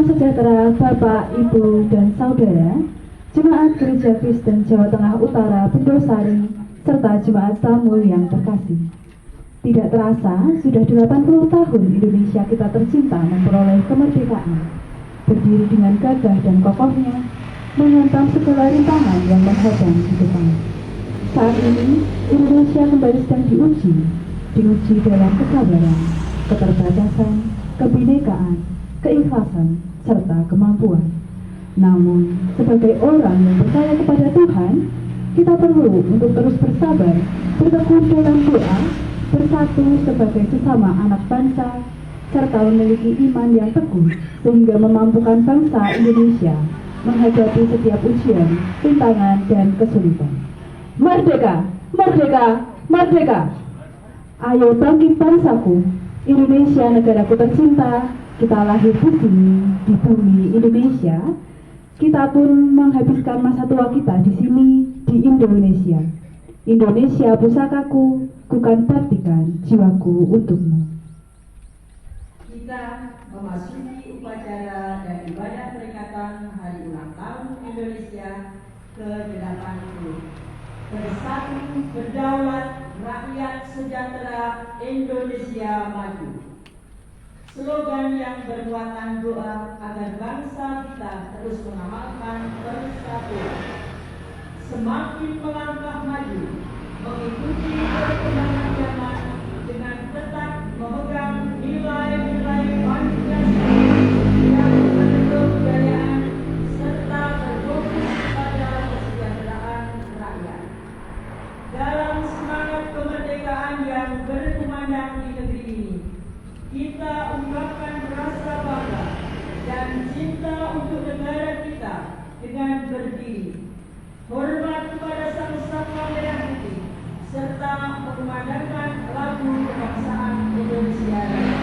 Salam sejahtera Bapak, Ibu, dan Saudara, Jemaat Gereja Kristen Jawa Tengah Utara Bendosari, serta jemaat tamu yang terkasih. Tidak terasa, sudah 80 tahun Indonesia kita tercinta memperoleh kemerdekaan. Berdiri dengan gagah dan kokohnya, menghantam segala rintangan yang menghadang di depan. Saat ini, Indonesia kembali sedang diuji dalam kesabaran, keterbatasan, kebinekaan, keikhlasan, serta kemampuan. Namun, sebagai orang yang percaya kepada Tuhan, kita perlu untuk terus bersabar, bertekun dalam doa, bersatu sebagai sesama anak bangsa, serta memiliki iman yang teguh sehingga memampukan bangsa Indonesia menghadapi setiap ujian, rintangan, dan kesulitan. Merdeka! Merdeka! Merdeka! Ayo bangkit bangsaku, Indonesia negaraku tercinta. Kita lahir di sini, di bumi Indonesia. Kita pun menghabiskan masa tua kita di sini, di Indonesia. Indonesia pusakaku, kukan baktikan jiwaku untukmu. Kita memasuki upacara dan ibadah peringatan Hari Ulang Tahun Indonesia ke-80. Bersatu berdaulat, rakyat sejahtera, Indonesia maju. Slogan yang bermuatan doa agar bangsa kita terus mengamalkan persatuan. Semakin melangkah maju, mengikuti perkembangan zaman dengan tetap memegang nilai-nilai Pancasila yang mendukung kebudayaan serta berfokus pada kesejahteraan rakyat. Dalam semangat kemerdekaan yang berkumandang di negeri ini, kita ungkapkan rasa bangga dan cinta untuk negara kita dengan berdiri, hormat kepada Sang Saka Merah Putih, serta mengumandangkan lagu kebangsaan Indonesia Raya.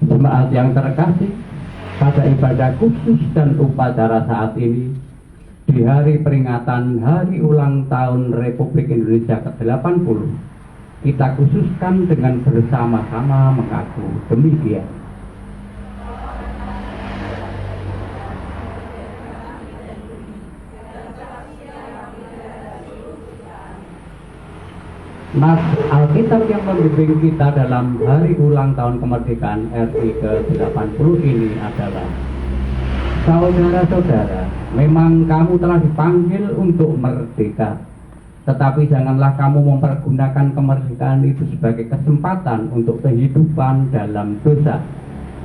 Jemaat yang terkasih, pada ibadah khusus dan upacara saat ini, di hari peringatan Hari Ulang Tahun Republik Indonesia ke-80, kita khususkan dengan bersama-sama mengaku demikian. Nas Alkitab yang membimbing kita dalam hari ulang tahun kemerdekaan RI ke-80 ini adalah: saudara-saudara, memang kamu telah dipanggil untuk merdeka, tetapi janganlah kamu mempergunakan kemerdekaan itu sebagai kesempatan untuk kehidupan dalam dosa.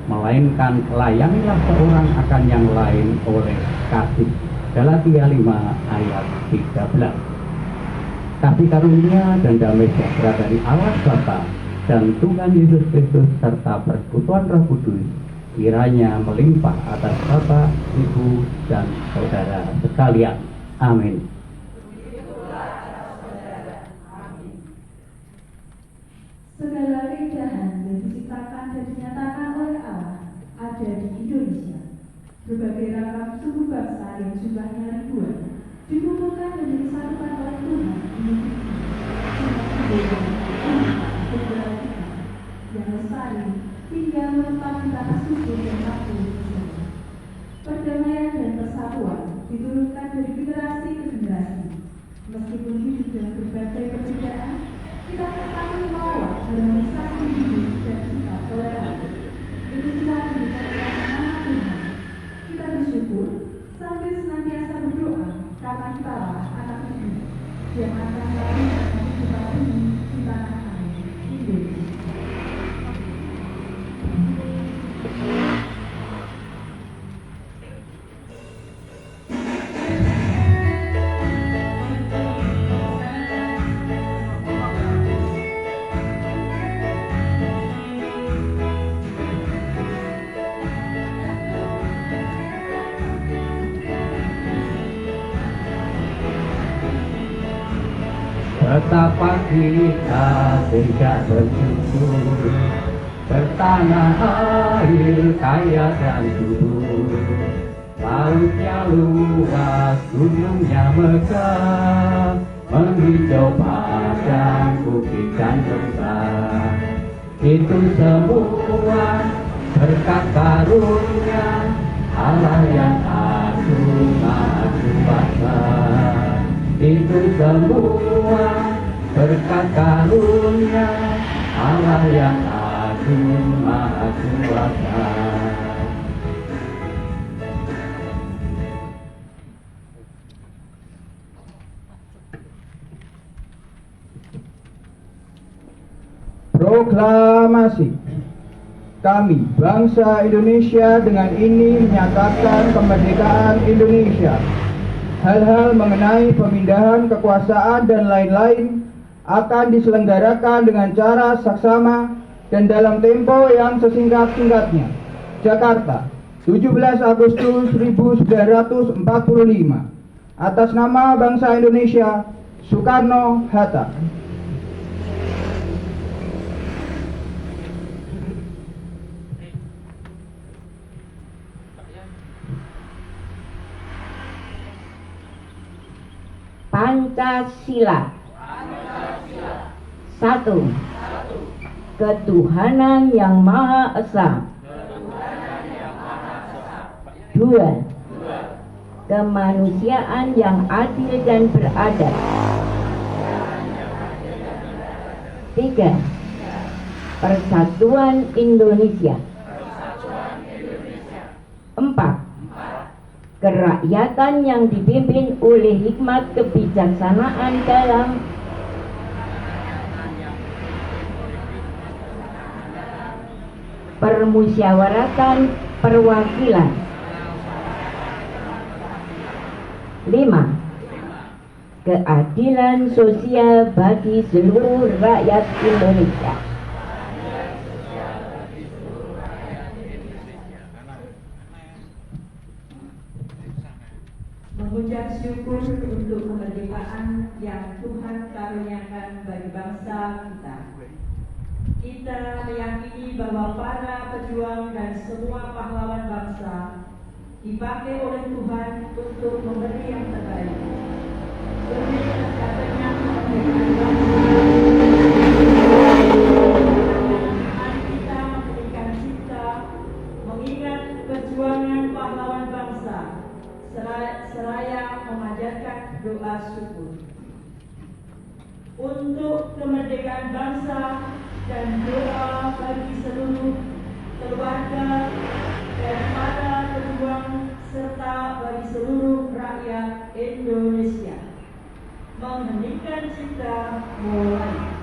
melainkan layanilah seorang akan yang lain oleh kasih. Galatia 5 ayat 13. Kasih karunia dan damai sejahtera dari Allah Bapa dan Tuhan Yesus Kristus serta persekutuan Roh Kudus kiranya melimpah atas Bapak, Ibu, dan saudara sekalian. Amin. Segala keindahan yang diciptakan dan dinyatakan oleh Allah ada di Indonesia. Berbagai ragam suku bangsa yang jumlahnya ribuan dikumpulkan dan disatukan oleh Tuhan yang lestari hingga menetap di tanah suci dan makmur Indonesia. Perdamaian dan persatuan diturunkan dari generasi ke generasi. Meskipun hidup dalam berbagai perbedaan, kita tetap membawa harmonisasi hidup dan sikap toleransi. Itu telah diberikan nama Tuhan. Kita bersyukur sambil senantiasa berdoa karena kita lah anak hidup yang akan lahir dan kita bumi di tanah air Indonesia. Betapa kita tidak bersyukur bertanah air kaya dan subur, lautnya luas, gunungnya megah, menghijau padang, bukit dan lembah. Itu semua berkat karunia Allah yang agung maha kuasa. Itu semua berkat karunia Allah yang agung maha kuasa. Proklamasi. Kami, bangsa Indonesia, dengan ini menyatakan kemerdekaan Indonesia. Hal-hal mengenai pemindahan kekuasaan dan lain-lain akan diselenggarakan dengan cara saksama dan dalam tempo yang sesingkat-singkatnya. Jakarta, 17 Agustus 1945. Atas nama bangsa Indonesia, Soekarno-Hatta. Pancasila. Satu. Ketuhanan yang Maha Esa. Dua. Kemanusiaan yang adil dan beradab. Tiga. Persatuan Indonesia. Empat. Kerakyatan yang dipimpin oleh hikmat kebijaksanaan dalam permusyawaratan perwakilan. 5. Keadilan sosial bagi seluruh rakyat Indonesia. Mengucap syukur untuk kemerdekaan yang Tuhan karuniakan bagi bangsa kita. Kita meyakini bahwa para pejuang dan semua pahlawan bangsa dipakai oleh Tuhan untuk memberi yang terbaik. Demi tercapainya kemerdekaan bangsa, mari kita memberikan cipta mengingat perjuangan pahlawan bangsa seraya memanjatkan doa syukur untuk kemerdekaan bangsa dan doa bagi seluruh keluarga dan para pejuang serta bagi seluruh rakyat Indonesia. Mengheningkan cipta mulai.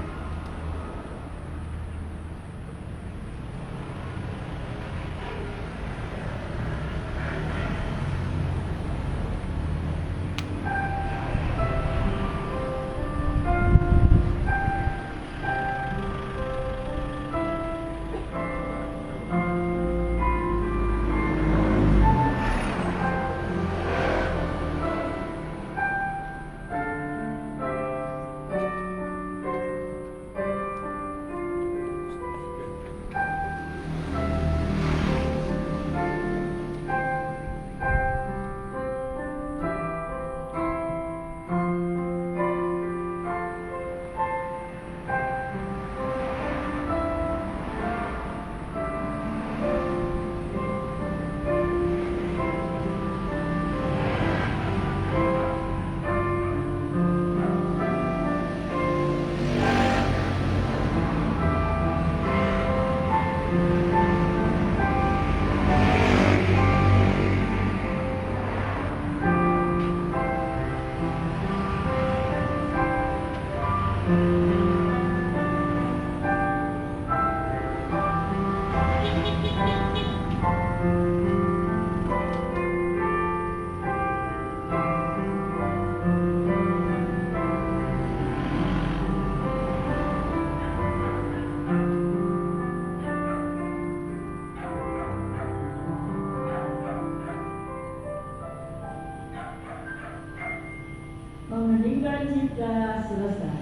Mengeningkan cipta selesai.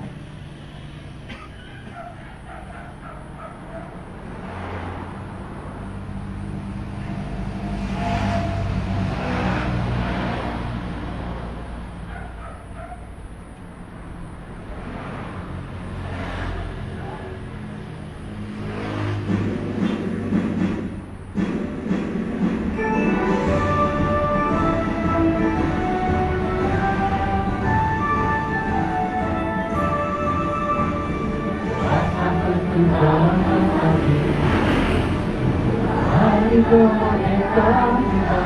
Hari kemerdekaan kita,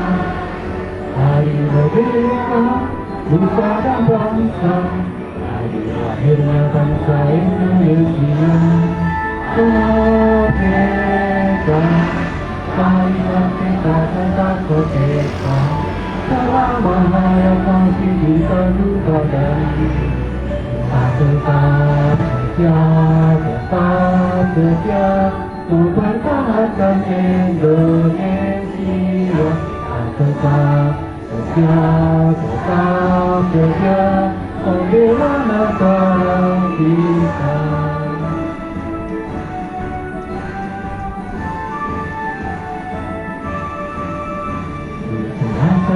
hari merdeka nusa dan bangsa, hari lahirnya bangsa Indonesia. Merdeka, marilah kita tetap merdeka, selama hayat masih kita lupakan. Tetap setia mempertahankan Indonesia. Tetap setia membela negara kita.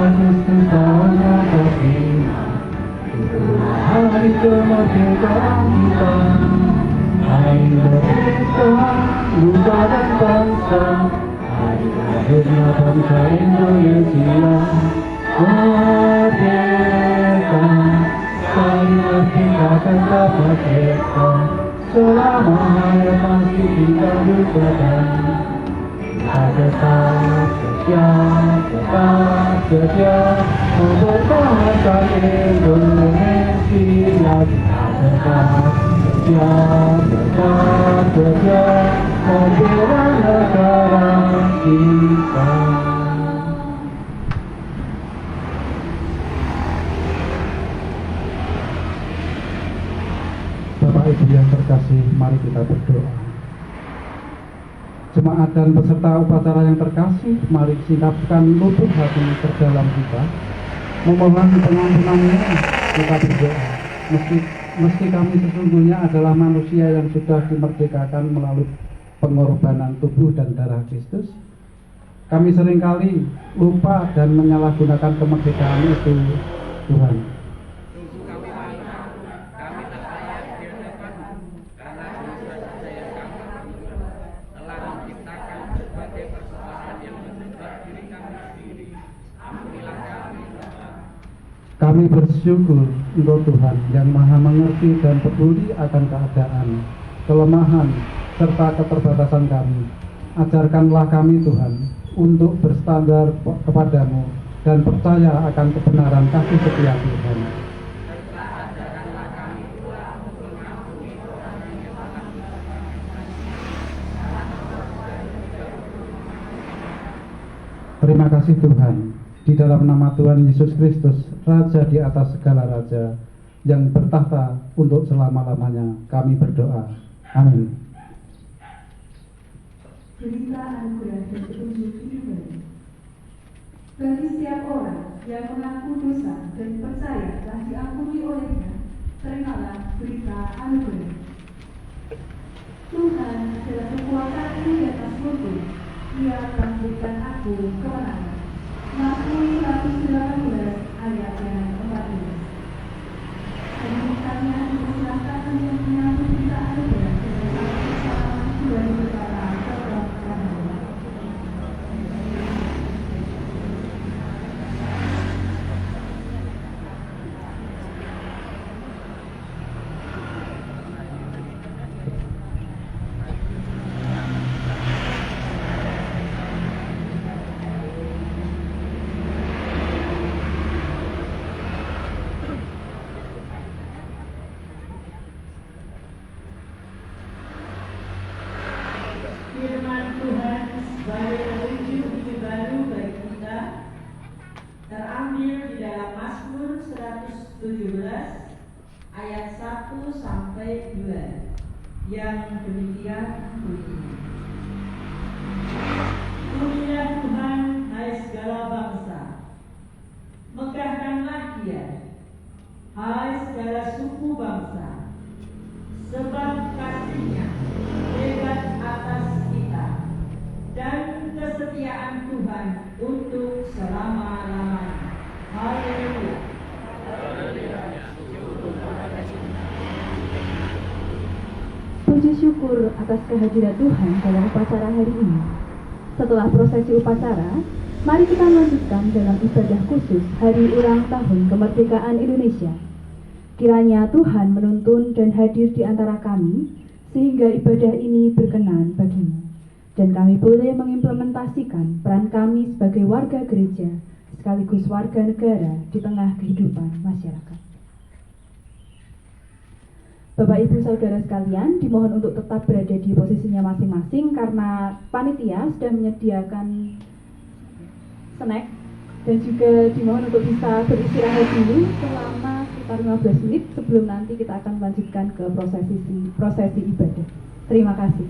11 Agustus tahun yang terima, hari kemerdekaan kita, hari merdeka nusa dan bangsa, hari lahirnya bangsa Indonesia. Merdeka, marilah kita tetap merdeka, selama hayat masih kita lupakan. Kita tetap setia mempertahankan Indonesia. Kita tetap setia membela negara kita. Bapak Ibu yang terkasih, mari kita berdoa. Jemaat dan peserta upacara yang terkasih, mari singkapkan lutut hati terdalam kita, memohon pengampunannya. Kita berdoa, meski kami sesungguhnya adalah manusia yang sudah dimerdekakan melalui pengorbanan tubuh dan darah Kristus, kami seringkali lupa dan menyalahgunakan kemerdekaan itu, Tuhan. Kami bersyukur Engkau Tuhan yang maha mengerti dan peduli akan keadaan, kelemahan, serta keterbatasan kami. Ajarkanlah kami Tuhan untuk berstandar kepadamu dan percaya akan kebenaran kasih setia Tuhan. Terima kasih Tuhan. Di dalam nama Tuhan Yesus Kristus, Raja di atas segala raja, yang bertahta untuk selama-lamanya, kami berdoa. Amin. Berita anugerah dan petunjuk hidup baru. Bagi setiap orang yang mengaku dosa dan percaya telah diampuni olehnya, terimalah berita anugerah. Tuhan adalah kekuatanku di atas musuh, Dia akan memberikan aku kemenangan. Mazmur 118 ayat yang 14. Permintaannya dipersilakan untuk menyambut berita anugerah dengan salam sudah berkata setelah kami. Firman Tuhan sebagai petunjuk hidup baru bagi kita terambil di dalam Mazmur 117 ayat 1 sampai 2 yang demikian bunyi. Pujilah Tuhan, hai segala bangsa, megahkanlah Dia, hai segala suku bangsa, sebab kasih-Nya hebat atas kita dan kesetiaan Tuhan untuk selama-lamanya. Haleluya. Puji syukur atas kehadiran Tuhan dalam upacara hari ini. Setelah prosesi upacara, mari kita lanjutkan dalam ibadah khusus Hari Ulang Tahun Kemerdekaan Indonesia. Kiranya Tuhan menuntun dan hadir di antara kami, sehingga ibadah ini berkenan bagimu. Dan kami boleh mengimplementasikan peran kami sebagai warga gereja, sekaligus warga negara di tengah kehidupan masyarakat. Bapak Ibu Saudara sekalian, dimohon untuk tetap berada di posisinya masing-masing karena panitia sudah menyediakan snack, dan juga dimohon untuk bisa beristirahat dulu selama sekitar 15 menit sebelum nanti kita akan melanjutkan ke prosesi ibadah. Terima kasih.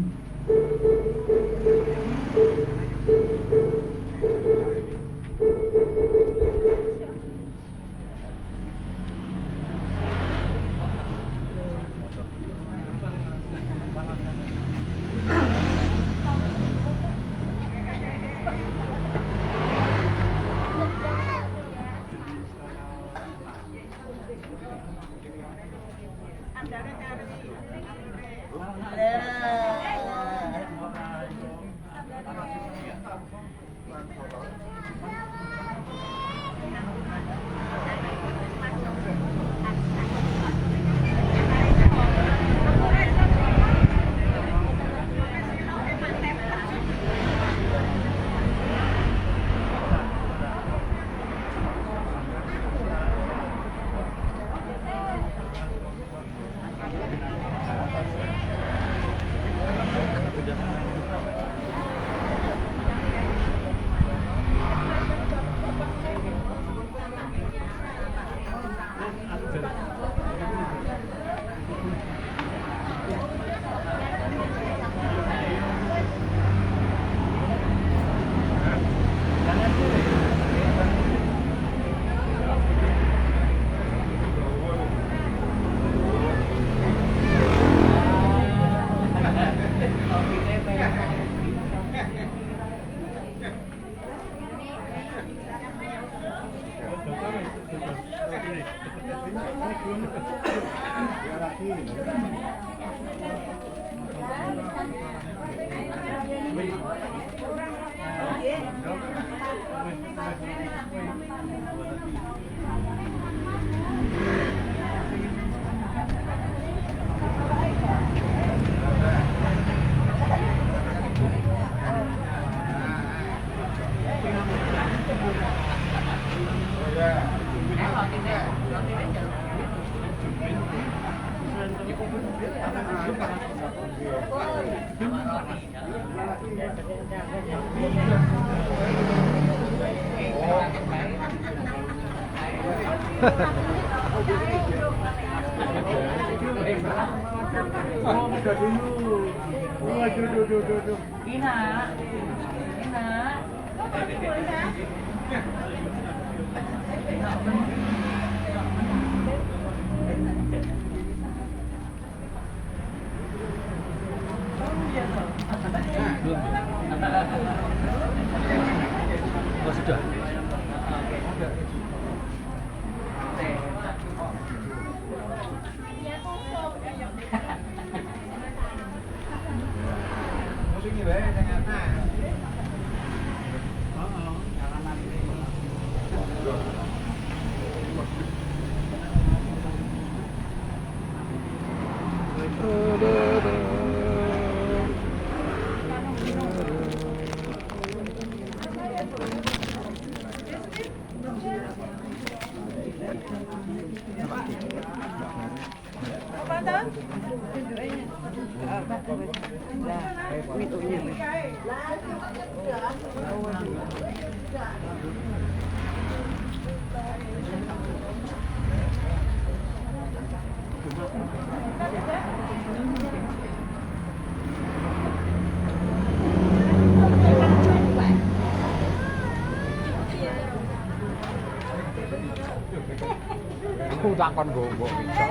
Aku takon gowo iso.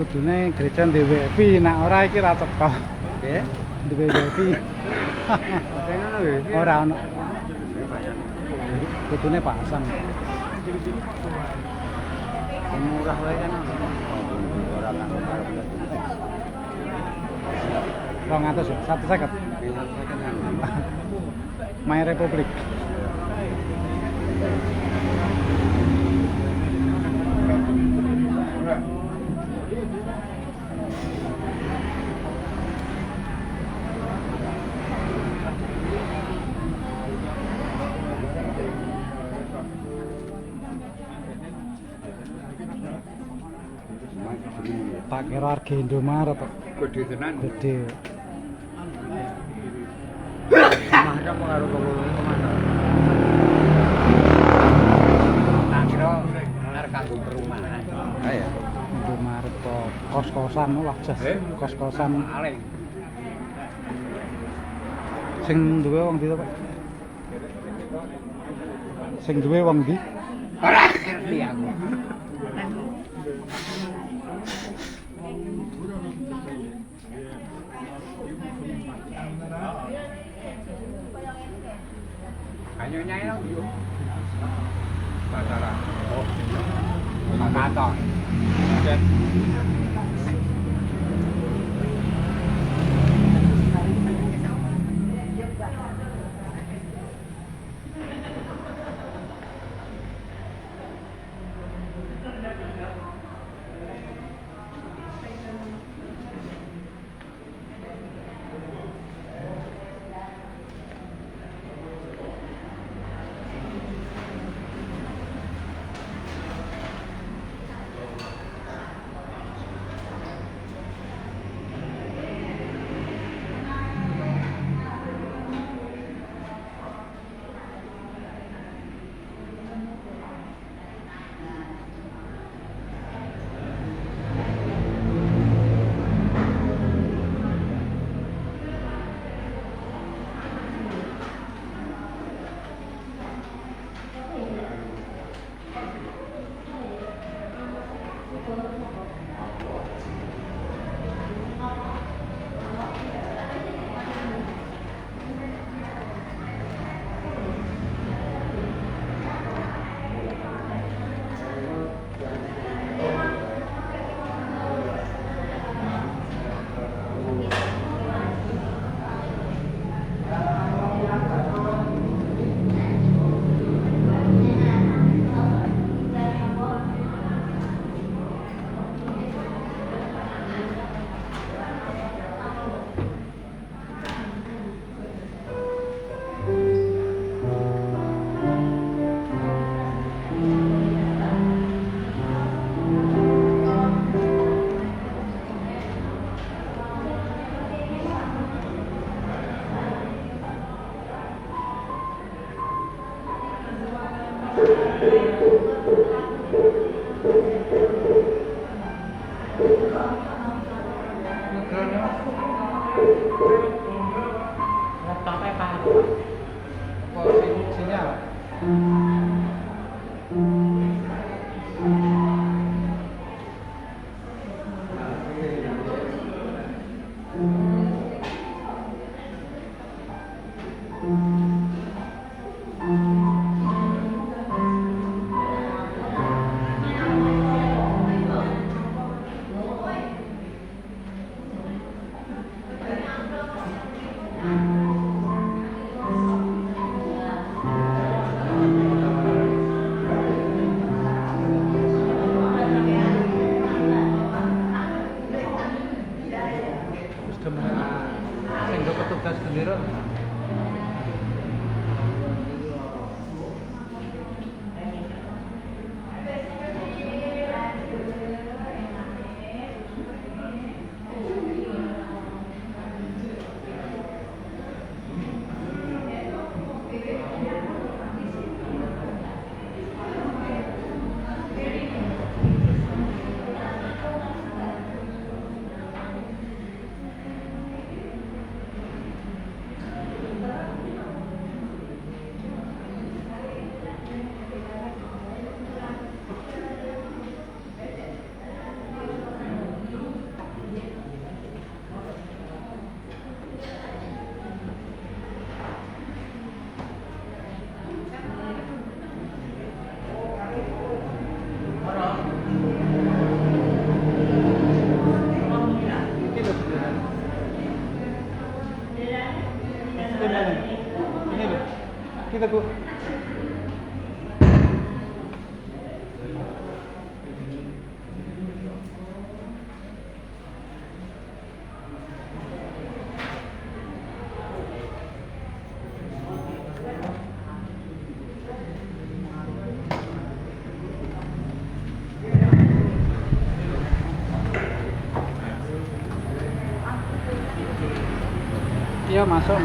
Kudune gereja duwe wifi, nek ora iki ra teko. Nggih. Duwe wifi. Ora ono. Kudune pasang. Murah wae kan. Ora kan. 200 ya, 150. My Republic. Tak kira harga Indomaret kok. Gede tenan. Gede. Maka pengaruh kemana? Tak kira harga perumahan. Ayo. Indomaret kok kos-kosan lah jas. Kos-kosan. Aleng. Sing duwe wong ndi to, Pak? Sing duwe wong ndi? Ora ngerti aku. Ayo nyai dong. Pasaran. Oh. Kantor. Sehingga petugas bendera. Ini loh, kita Bu. Iya, masuk.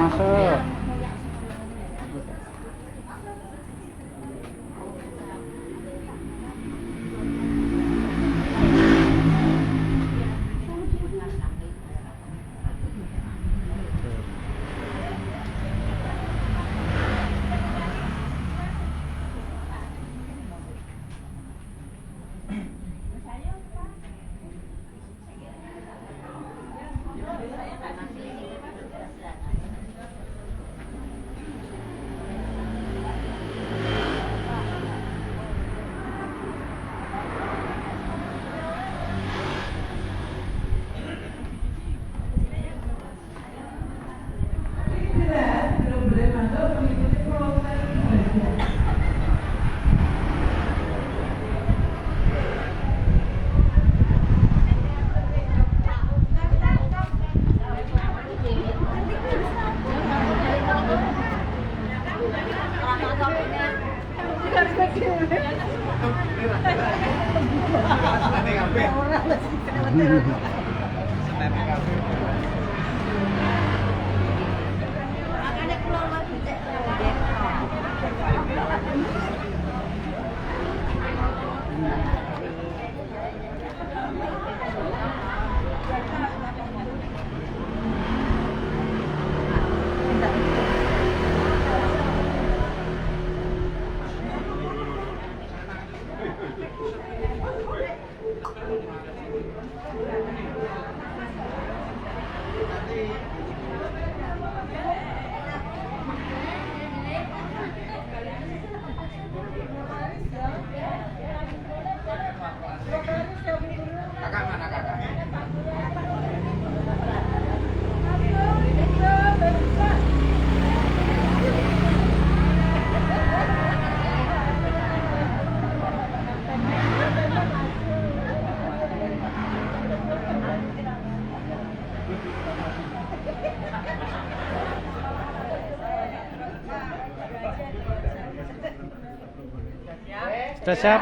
Sudah siap?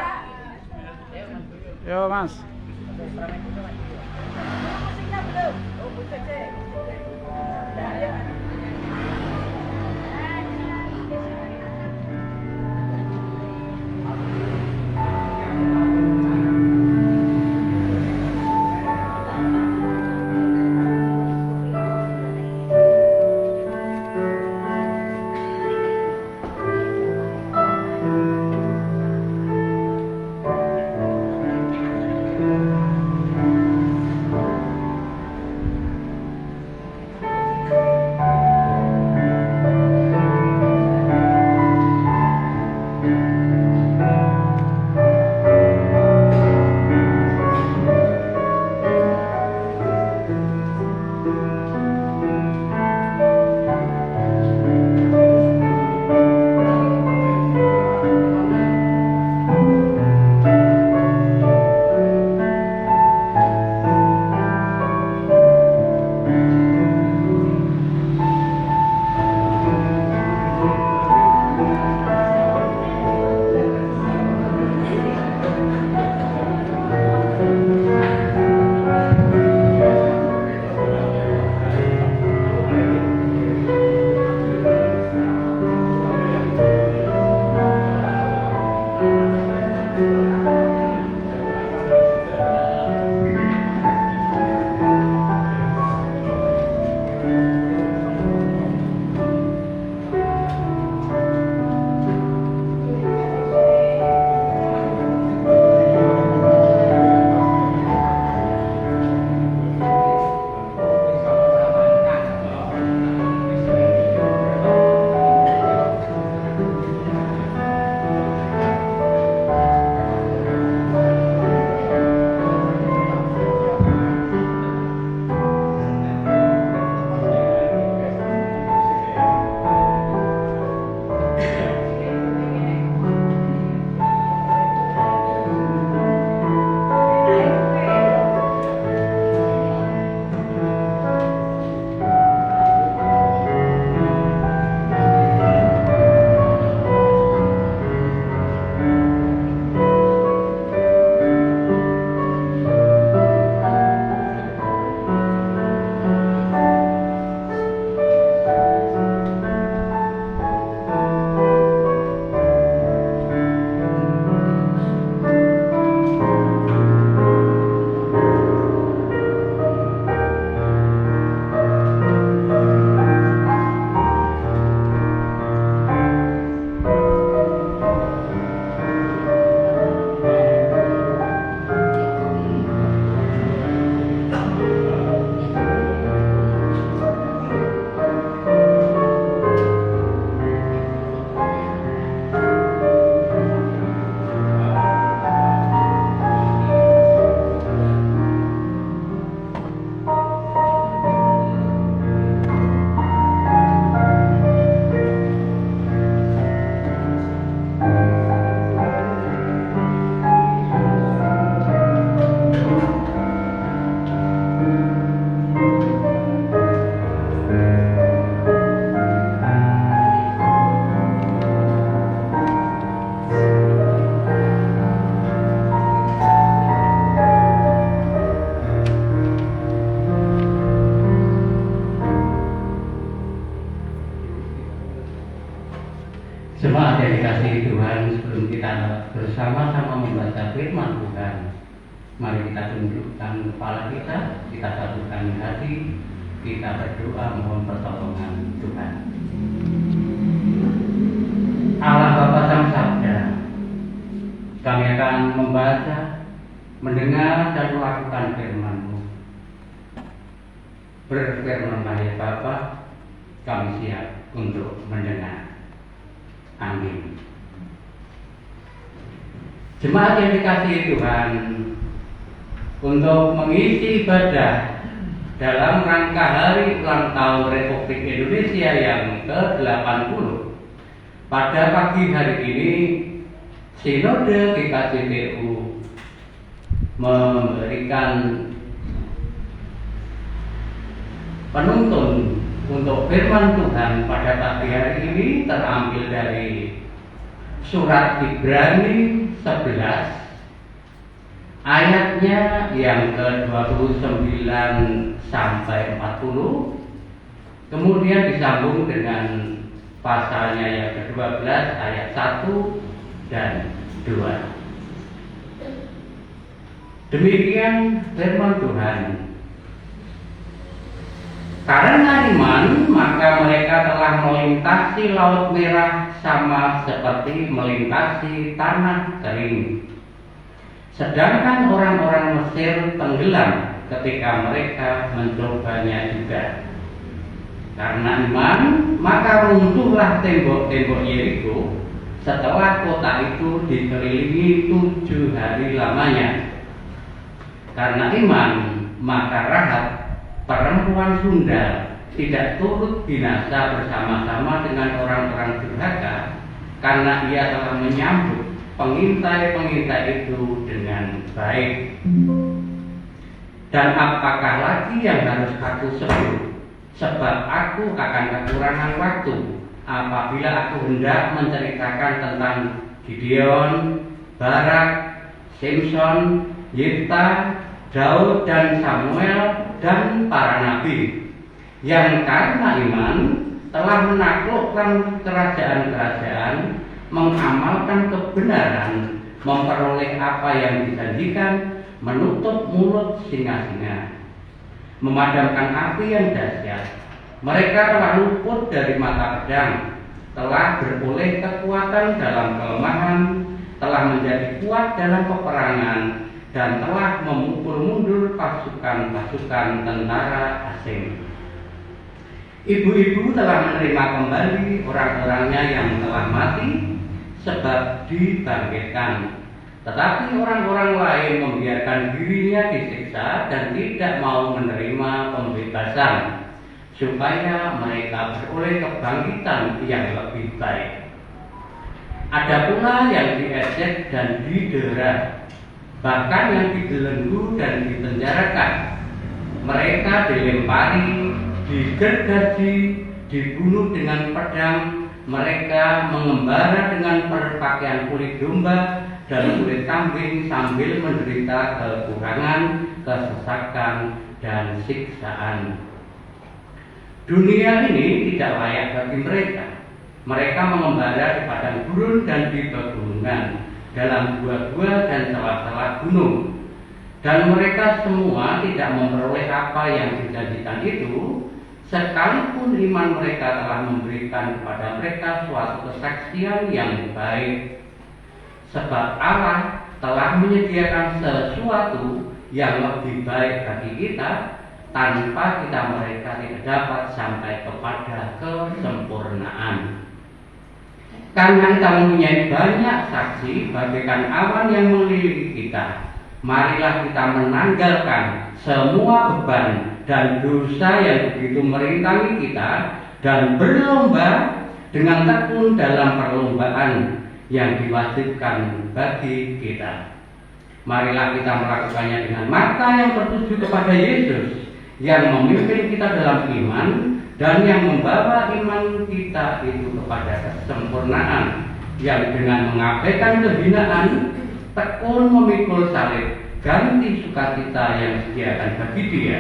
Yo Mas. Jemaat yang dikasihi Tuhan, sebelum kita bersama-sama membaca firman Tuhan, mari kita tundukkan kepala kita satukan hati, kita berdoa mohon pertolongan Tuhan. Allah Bapa Sang Sabda, kami akan membaca, mendengar dan melakukan firman-Mu. Berfirmanlah ya Bapa, kami siap untuk mendengar. Amin. Jemaat yang dikasihi Tuhan, untuk mengisi ibadah dalam rangka hari ulang tahun Republik Indonesia yang ke-80, pada pagi hari ini Sinode GKJPU memberikan penuntun untuk firman Tuhan pada pagi hari ini terambil dari surat Ibrani 11 ayatnya yang ke-29 sampai 40, kemudian disambung dengan pasalnya yang ke-12 ayat 1 dan 2. Demikian firman Tuhan. Karena iman, maka mereka telah melintasi Laut Merah sama seperti melintasi tanah kering. Sedangkan orang-orang Mesir tenggelam ketika mereka mencobanya juga. Karena iman, maka runtuhlah tembok-tembok Yeriko setelah kota itu dikelilingi 7 hari lamanya. Karena iman, maka Rahab, perempuan Sunda, tidak turut binasa bersama-sama dengan orang-orang durhaka, karena ia telah menyambut pengintai-pengintai itu dengan baik. Dan apakah lagi yang harus aku sebut? Sebab aku akan kekurangan waktu apabila aku hendak menceritakan tentang Gideon, Barak, Simson, Yefta, Daud dan Samuel dan para nabi yang karena iman telah menaklukkan kerajaan-kerajaan, mengamalkan kebenaran, memperoleh apa yang dijanjikan, menutup mulut singa-singa, memadamkan api yang dahsyat. Mereka telah luput dari mata pedang, telah beroleh kekuatan dalam kelemahan, telah menjadi kuat dalam peperangan, dan telah memukul mundur pasukan-pasukan tentara asing. Ibu-ibu telah menerima kembali orang-orangnya yang telah mati, sebab dibangkitkan. Tetapi orang-orang lain membiarkan dirinya disiksa dan tidak mau menerima pembebasan, supaya mereka beroleh kebangkitan yang lebih baik. Ada pula yang diejek dan didera, bahkan yang dibelenggu dan dipenjarakan. Mereka dilempari, digergaji, dibunuh dengan pedang. Mereka mengembara dengan berpakaian kulit domba dan kulit kambing sambil menderita kekurangan, kesesakan, dan siksaan. Dunia ini tidak layak bagi mereka. Mereka mengembara di padang gurun dan di pegunungan, dalam gua-gua dan celah-celah gunung. Dan mereka semua tidak memperoleh apa yang dijanjikan itu, sekalipun iman mereka telah memberikan kepada mereka suatu kesaksian yang baik. Sebab Allah telah menyediakan sesuatu yang lebih baik bagi kita, tanpa mereka tidak dapat sampai kepada kesempurnaan. Karena kita mempunyai banyak saksi bagaikan awan yang mengelilingi kita, marilah kita menanggalkan semua beban dan dosa yang begitu merintangi kita, dan berlomba dengan tekun dalam perlombaan yang diwajibkan bagi kita. Marilah kita melakukannya dengan mata yang tertuju kepada Yesus, yang memimpin kita dalam iman dan yang membawa iman kita itu kepada kesempurnaan, yang dengan mengabaikan kehinaan, tekun memikul salib, ganti sukacita yang disediakan bagi Dia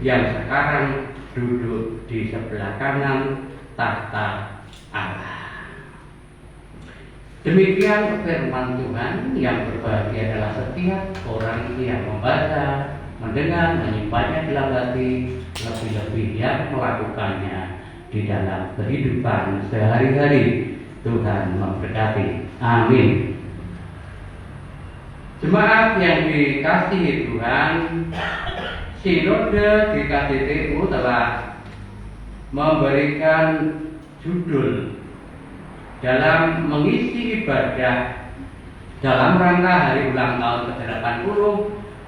yang sekarang duduk di sebelah kanan tahta Allah. Demikian firman Tuhan. Yang berbahagia adalah setiap orang yang membaca, mendengar, menyimpannya dalam hati, lebih-lebih yang melakukannya di dalam kehidupan sehari-hari. Tuhan memberkati. Amin. Jemaat yang dikasihi Tuhan, Sinode di KDTU telah memberikan judul dalam mengisi ibadah dalam rangka hari ulang tahun ke-80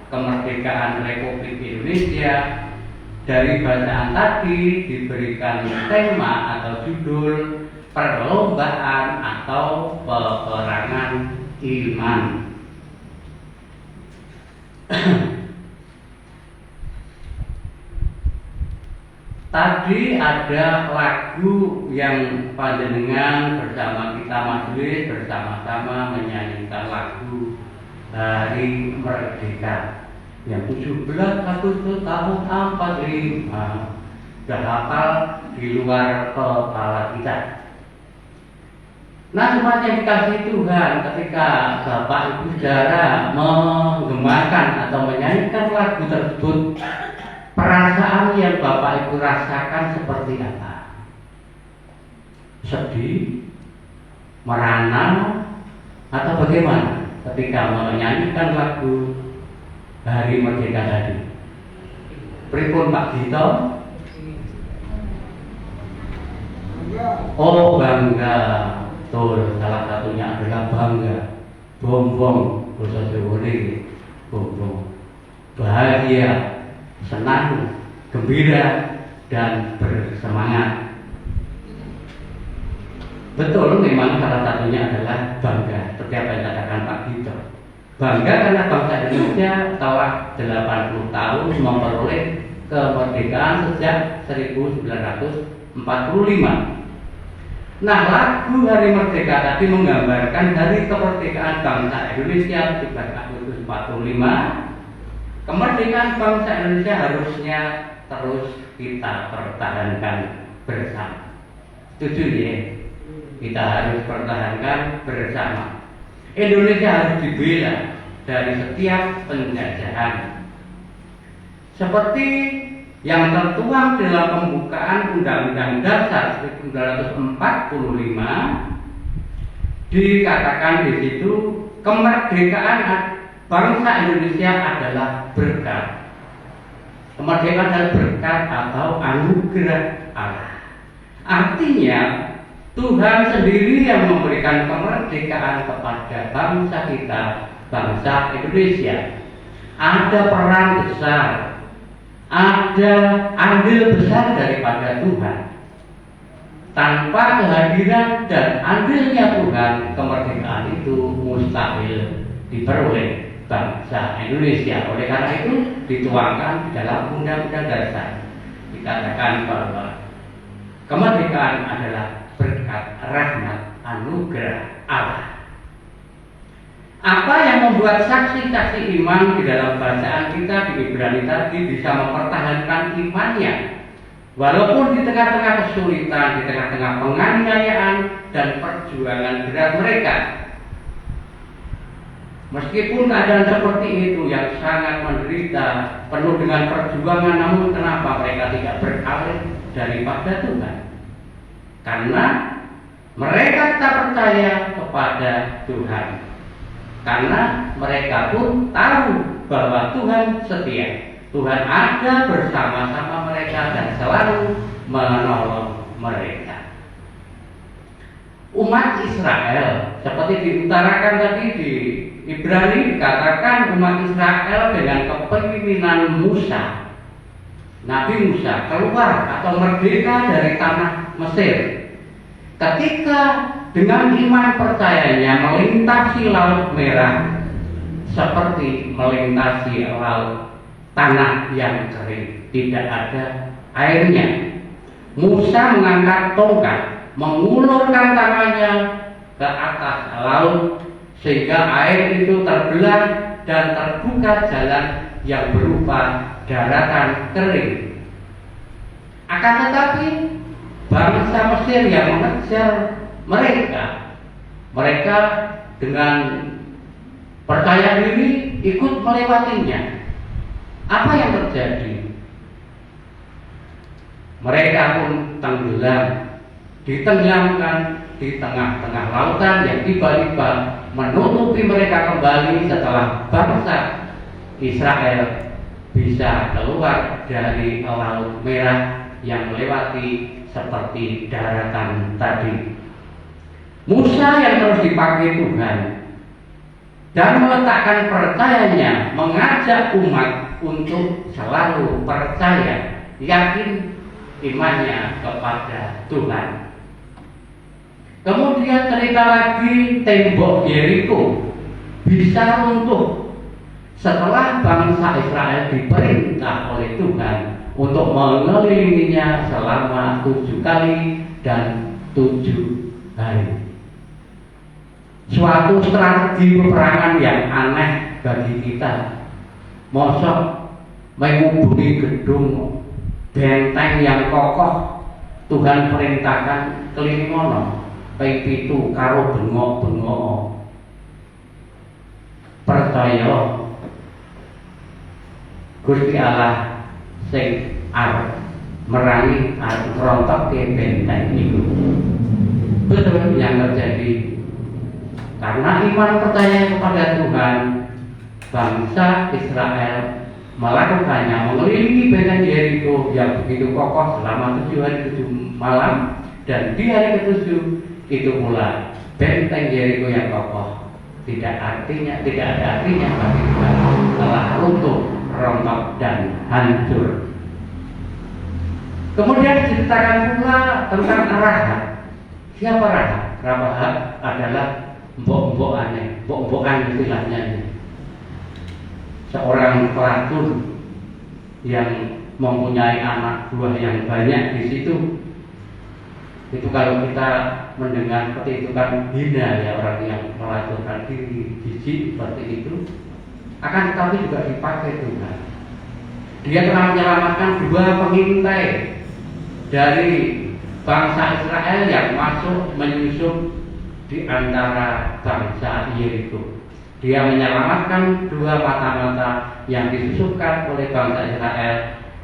kemerdekaan Republik Indonesia. Dari bacaan tadi diberikan tema atau judul perlombaan atau peperangan iman. Tadi ada lagu yang panjenengan bersama kita majelis bersama-sama menyanyikan lagu Hari Merdeka yang 17 Agustus tahun 45. Sudah hafal di luar kepala kita. Nah, jemaat yang dikasihi Tuhan, ketika Bapak Ibu Saudara menggemakan atau menyanyikan lagu tersebut, perasaan yang Bapak Ibu rasakan seperti apa? Sedih, merana, atau bagaimana ketika menyanyikan lagu Hari Merdeka tadi? Pripun Pak Dito? Oh, bangga. Betul, salah satunya adalah bangga. Bombong, bahasa Jawa ini, bombong. Bahagia, senang, gembira, dan bersemangat. Betul, memang salah satunya adalah bangga. Seperti apa yang dikatakan Pak Dito. Bangga karena bangsa Indonesia telah 80 tahun memperoleh kemerdekaan sejak 1945. Nah, lagu Hari Merdeka tadi menggambarkan hari kemerdekaan bangsa Indonesia 17 Agustus 45. Kemerdekaan bangsa Indonesia harusnya terus kita pertahankan bersama. Setuju ya? Kita harus pertahankan bersama. Indonesia harus dibela dari setiap penjajahan. Seperti yang tertuang dalam pembukaan Undang-Undang Dasar 1945, dikatakan di situ kemerdekaan bangsa Indonesia adalah berkat. Kemerdekaan adalah berkat atau anugerah Allah. Artinya Tuhan sendiri yang memberikan kemerdekaan kepada bangsa kita, bangsa Indonesia. Ada peran besar, ada andil besar daripada Tuhan. Tanpa kehadiran dan andilnya Tuhan, kemerdekaan itu mustahil diperoleh bangsa Indonesia. Oleh karena itu dituangkan di dalam Undang-Undang Dasar. Dikatakan bahwa kemerdekaan adalah berkat rahmat anugerah Allah. Apa yang membuat saksi-saksi iman di dalam bacaan kita di Ibrani tadi bisa mempertahankan imannya walaupun di tengah-tengah kesulitan, di tengah-tengah penganiayaan dan perjuangan berat mereka? Meskipun keadaan seperti itu yang sangat menderita, penuh dengan perjuangan, namun kenapa mereka tidak beralih daripada Tuhan? Karena mereka tak percaya kepada Tuhan. Karena mereka pun tahu bahwa Tuhan setia. Tuhan ada bersama-sama mereka dan selalu menolong mereka. Umat Israel, seperti diutarakan tadi di Ibrani, dikatakan umat Israel dengan kepemimpinan Musa, Nabi Musa, keluar atau merdeka dari tanah Mesir. Ketika dengan iman percayanya melintasi Laut Merah seperti melintasi laut tanah yang kering, tidak ada airnya. Musa mengangkat tongkat, mengulurkan tangannya ke atas laut sehingga air itu terbelah dan terbuka jalan yang berupa daratan kering. Akan tetapi bangsa Mesir yang mengejar mereka Mereka dengan percaya diri ikut melewatinya. Apa yang terjadi? Mereka pun tenggelam, ditenggelamkan di tengah-tengah lautan yang tiba-tiba menutupi mereka kembali setelah bangsa Israel bisa keluar dari Laut Merah yang melewati seperti daratan tadi. Musa yang terus dipakai Tuhan dan meletakkan percayanya, mengajak umat untuk selalu percaya, yakin imannya kepada Tuhan. Kemudian cerita lagi tembok Yeriko bisa runtuh setelah bangsa Israel diperintah oleh Tuhan untuk mengelilinginya selama 7 kali dan 7 hari. Suatu strategi peperangan yang aneh bagi kita. Mosok menghubungi gedung benteng yang kokoh Tuhan perintahkan kelingono ping 7 karo bengok-bengok. Percaya Gusti Allah sing arep merangi arep rontokke benteng itu. Betul yang terjadi. Karena iman percaya kepada Tuhan, bangsa Israel melakukannya, mengelilingi benteng Yeriko yang begitu kokoh selama 7 hari 7 malam, dan di hari ke-7 itu pula benteng Yeriko yang kokoh tidak ada artinya bagi Tuhan, telah runtuh, rontok dan hancur. Kemudian diceritakan pula tentang Rahab. Siapa Rahab? Rahab adalah mbok-mbokan istilahnya ini. Seorang pelacur yang mempunyai anak buah yang banyak di situ. Itu kalau kita mendengar seperti itu kan hina ya, orang yang melacurkan diri, jijik seperti itu. Akan tetapi juga dipakai Tuhan. Dia telah menyelamatkan 2 pengintai dari bangsa Israel yang masuk menyusup di antara bangsa Yeriko. Dia menyelamatkan 2 mata-mata yang disusupkan oleh bangsa Israel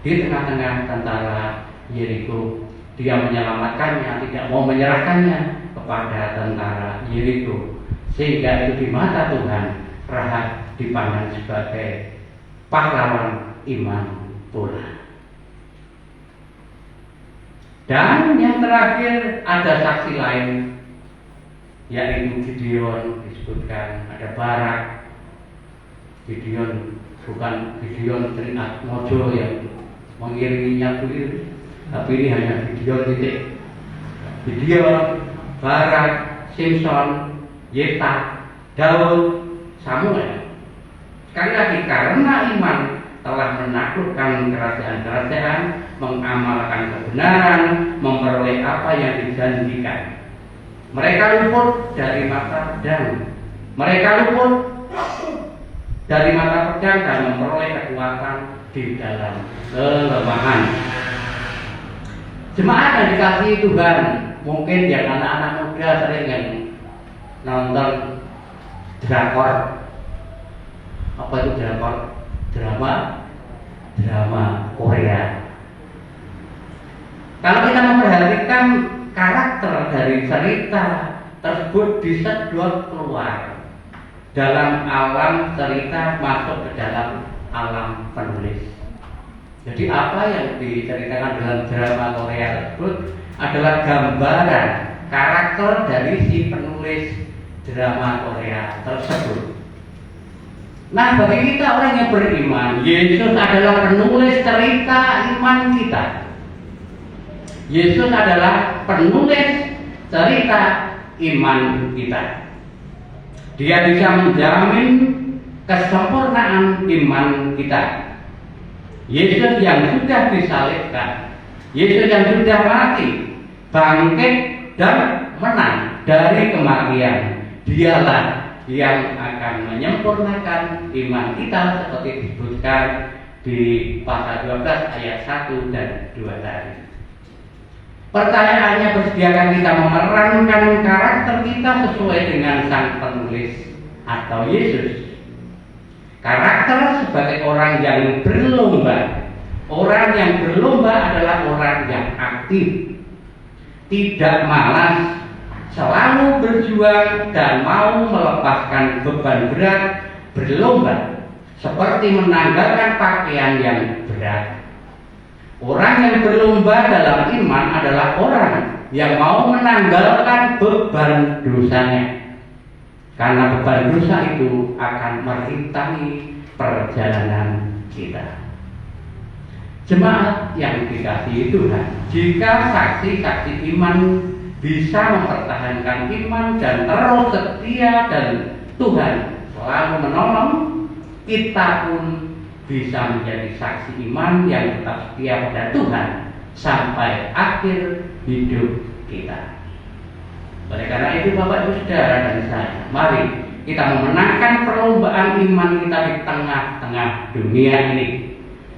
di tengah-tengah tentara Yeriko. Dia menyelamatkannya, tidak mau menyerahkannya kepada tentara Yeriko, sehingga itu di mata Tuhan Rahab dipandang sebagai pahlawan iman pula. Dan yang terakhir ada saksi lain, yaitu Gideon. Disebutkan ada Barak. Gideon bukan Gideon Trinat Mojo yang mengiringinya dulu, tapi ini hanya Gideon titik. Gideon, Barak, Simpson, Yefta, Daud, Samuel. Sekali lagi, karena iman telah menaklukkan kerajaan-kerajaan, mengamalkan kebenaran, memperoleh apa yang dijanjikan. Mereka luput dari mata pedang. Mereka luput dari mata pedang dan memperoleh kekuatan di dalam kelemahan. Jemaat yang dikasihi Tuhan, mungkin yang anak-anak muda sering yang nonton drakor. Apa itu drakor? Drama Korea. Kalau kita memperhatikan karakter dari cerita tersebut disedot keluar dalam alam cerita, masuk ke dalam alam penulis. Jadi apa yang diceritakan dalam drama Korea tersebut adalah gambaran karakter dari si penulis drama Korea tersebut. Nah, bagi kita orang yang beriman, Yesus adalah penulis cerita iman kita. Yesus adalah penulis cerita iman kita. Dia bisa menjamin kesempurnaan iman kita. Yesus yang sudah disalibkan, Yesus yang sudah mati, bangkit dan menang dari kematian, dialah yang akan menyempurnakan iman kita seperti disebutkan di pasal 12 ayat 1 dan 2 tadi. Percayaannya bersediakan kita memerankan karakter kita sesuai dengan sang penulis atau Yesus. Karakter sebagai orang yang berlomba. Orang yang berlomba adalah orang yang aktif, tidak malas, selalu berjuang dan mau melepaskan beban berat, berlomba, seperti menanggalkan pakaian yang berat. Orang yang berlomba dalam iman adalah orang yang mau menanggalkan beban dosanya. Karena beban dosa itu akan merintangi perjalanan kita. Jemaat yang dikasihi Tuhan, jika saksi-saksi iman bisa mempertahankan iman dan terus setia dan Tuhan selalu menolong, kita pun bisa menjadi saksi iman yang tetap setia pada Tuhan sampai akhir hidup kita. Oleh karena itu Bapak Ibu Saudara dan saya, mari kita memenangkan perlombaan iman kita di tengah-tengah dunia ini.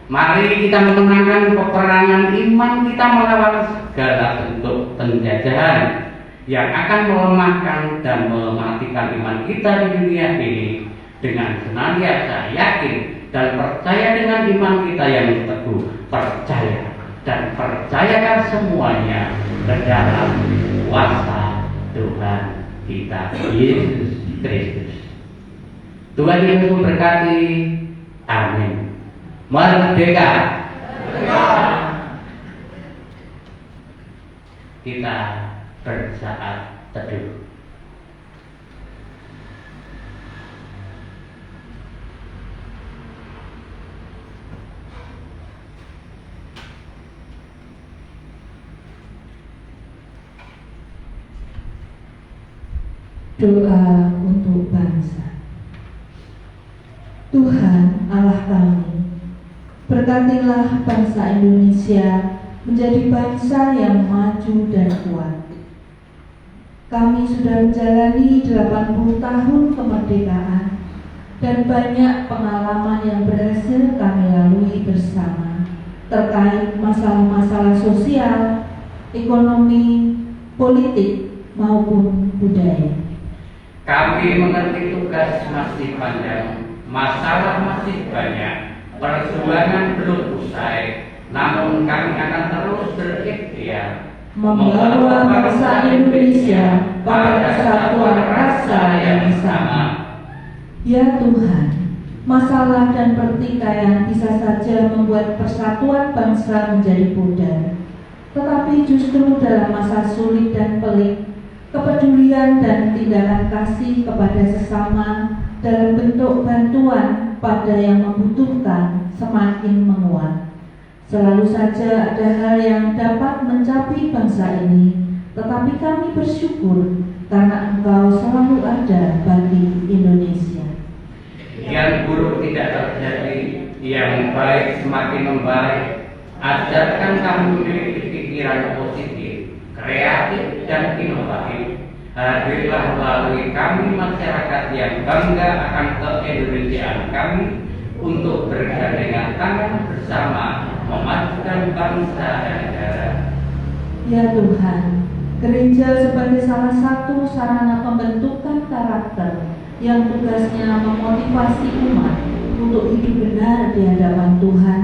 Mari kita memenangkan peperangan iman kita melawan segala bentuk penjajahan yang akan melemahkan dan mematikan iman kita di dunia ini, dengan senantiasa yakin dan percaya dengan iman kita yang teguh, percaya dan percayakan semuanya ke dalam kuasa Tuhan kita Yesus Kristus. Tuhan Yesus memberkati. Amin. Merdeka. Kita bersaat teduh. Doa untuk bangsa. Tuhan Allah kami, berkatilah bangsa Indonesia menjadi bangsa yang maju dan kuat. Kami sudah menjalani 80 tahun kemerdekaan dan banyak pengalaman yang berhasil kami lalui bersama terkait masalah-masalah sosial, ekonomi, politik, maupun budaya. Kami mengerti tugas masih panjang, masalah masih banyak, perjuangan belum usai, namun kami akan terus berikhtiar membawa bangsa Indonesia pada kesatuan rasa yang sama. Ya Tuhan, masalah dan pertikaian bisa saja membuat persatuan bangsa menjadi pudar. Tetapi justru dalam masa sulit dan pelik, kepedulian dan tindakan kasih kepada sesama dalam bentuk bantuan pada yang membutuhkan semakin menguat. Selalu saja ada hal yang dapat mencapai bangsa ini, tetapi kami bersyukur karena Engkau selalu ada bagi Indonesia. Yang buruk tidak terjadi, yang baik semakin membaik. Ajarkan kami memiliki pikiran positif, kreatif dan inovatif. Hadirlah melalui kami masyarakat yang bangga akan keindonesiaan kami untuk bergandengan tangan bersama memajukan bangsa dan negara. Ya Tuhan, gereja sebagai salah satu sarana pembentukan karakter yang tugasnya memotivasi umat untuk hidup benar di hadapan Tuhan,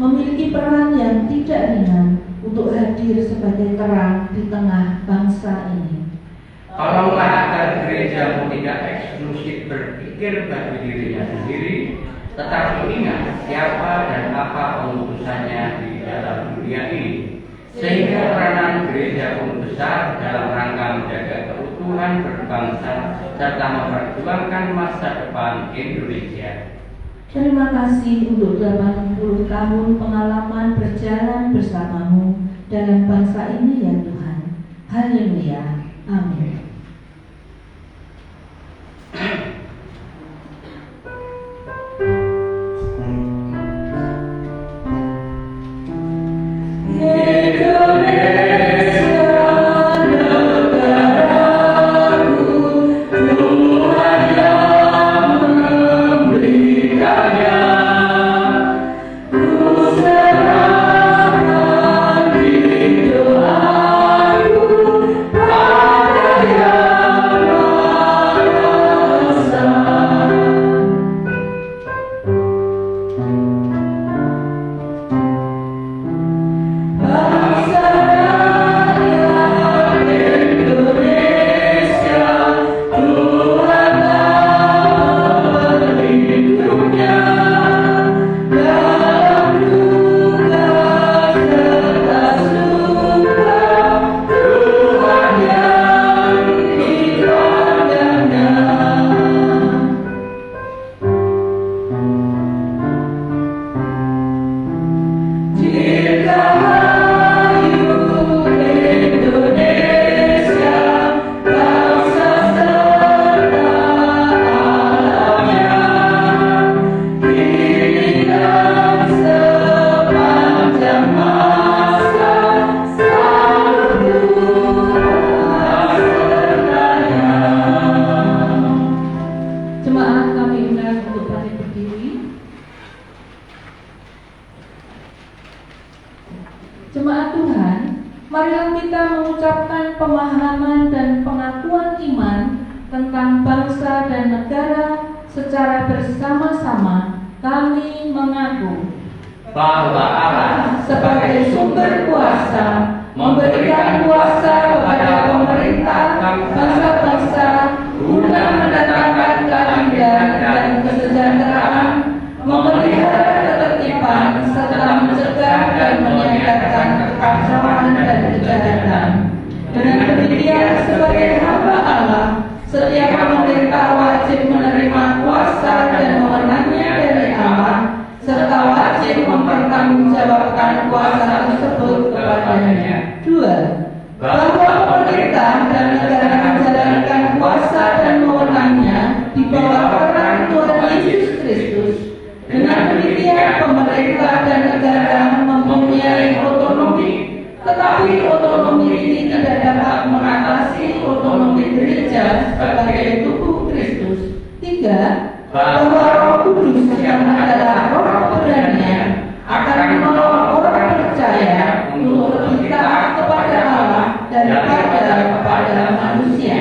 memiliki peran yang tidak ringan untuk hadir sebagai terang di tengah bangsa ini. Tolonglah agar gerejamu tidak eksklusif berpikir bagi dirinya sendiri, tetapi ingat siapa dan apa pengutusannya di dalam dunia ini, sehingga peranan gereja pun besar dalam rangka menjaga keutuhan berbangsa serta memperjuangkan masa depan Indonesia. Terima kasih untuk 80 tahun pengalaman berjalan bersamamu dalam bangsa ini ya Tuhan. Haleluya. Amin. Ku serahkan hidup Marilah kita mengucapkan pemahaman dan pengakuan iman tentang bangsa dan negara secara bersama-sama. Kami mengaku bahwa Allah sebagai sumber kuasa memberikan kuasa kepada pemerintah bangsa-bangsa guna mendatangkan keadilan dan kesejahteraan, memelihara ketertiban serta mencegah dan menyadarkan kekacauan dan kejahatan. Dengan demikian, sebagai hamba Allah, setiap pemerintah wajib menerima kuasa dan wewenangnya dari Allah, serta wajib mempertanggungjawabkan kuasa tersebut kepadanya. 2. Bahwa pemerintah dan negara menjalankan kuasa dan wewenangnya di bawah peran Tuhan Yesus Kristus. Dengan demikian, pemerintah dan negara mempunyai otonomi, tetapi otonomi ini tidak dapat mengatasi otonomi gereja sebagai tubuh Kristus. 3. Bahwa Roh Kudus yang adalah roh keberanian akan menolong orang percaya untuk lebih taat kepada Allah daripada kepada manusia.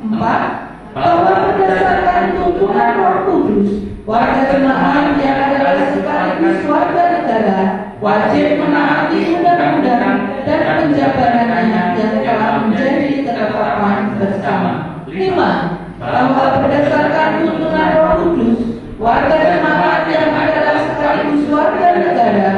4. Bahwa berdasarkan tuntunan Roh Kudus, warga jemaat yang adalah sekaligus warga negara wajib menaati undang-undang dan penjabarannya yang telah menjadi ketetapan bersama. 5. Bahwa berdasarkan tuntunan Roh Kudus, warga jemaat yang adalah sekaligus warga negara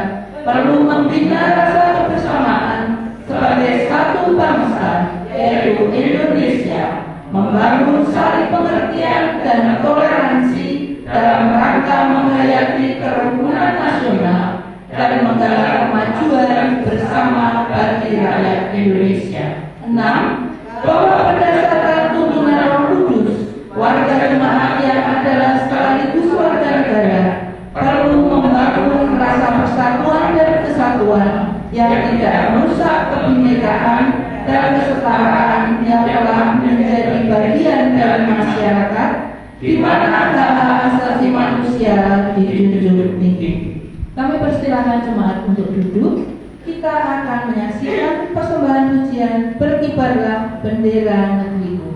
perlu membina rasa kebersamaan sebagai satu bangsa, yaitu Indonesia, membangun saling pengertian dan toleransi dalam rangka menghayati kerukunan nasional dan menggalang kemajuan bersama bagi rakyat Indonesia. 6. Bahwa berdasarkan tuntunan Roh Kudus, warga jemaat yang adalah sekaligus warga negara perlu membangun rasa persatuan dan kesatuan yang tidak merusak kebinekaan dan kesetaraan yang telah menjadi bagian dari masyarakat, di mana hak asasi manusia dijunjung tinggi. Kami persilahkan jemaat untuk duduk. Kita akan menyaksikan persembahan pujian Berkibarlah Bendera Negeriku.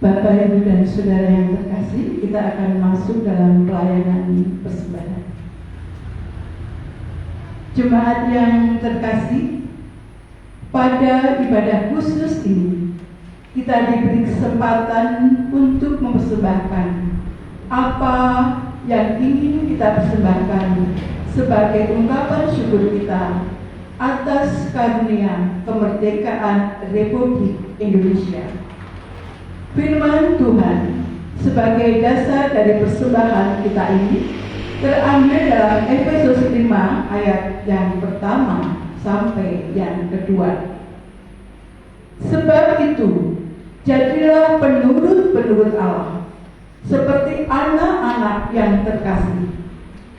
Bapak, Ibu, dan Saudara yang terkasih, kita akan masuk dalam pelayanan persembahan. Jemaat yang terkasih, pada ibadah khusus ini, kita diberi kesempatan untuk mempersembahkan apa yang ingin kita persembahkan sebagai ungkapan syukur kita atas karunia kemerdekaan Republik Indonesia. Firman Tuhan sebagai dasar dari persembahan kita ini terambil dalam Efesus 5 ayat yang pertama sampai yang kedua. Sebab itu, jadilah penurut-penurut Allah, seperti anak-anak yang terkasih,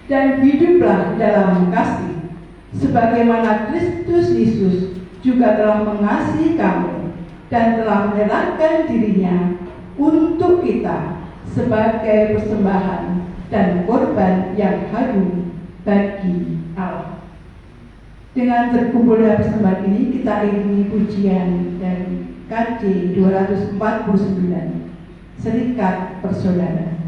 dan hiduplah dalam kasih, sebagaimana Kristus Yesus juga telah mengasihi kamu dan telah menyerahkan dirinya untuk kita sebagai persembahan dan korban yang harum bagi Allah. Dengan terkumpulnya persembahan ini, kita iringi pujian dari KJ 249, Serikat Persaudaraan.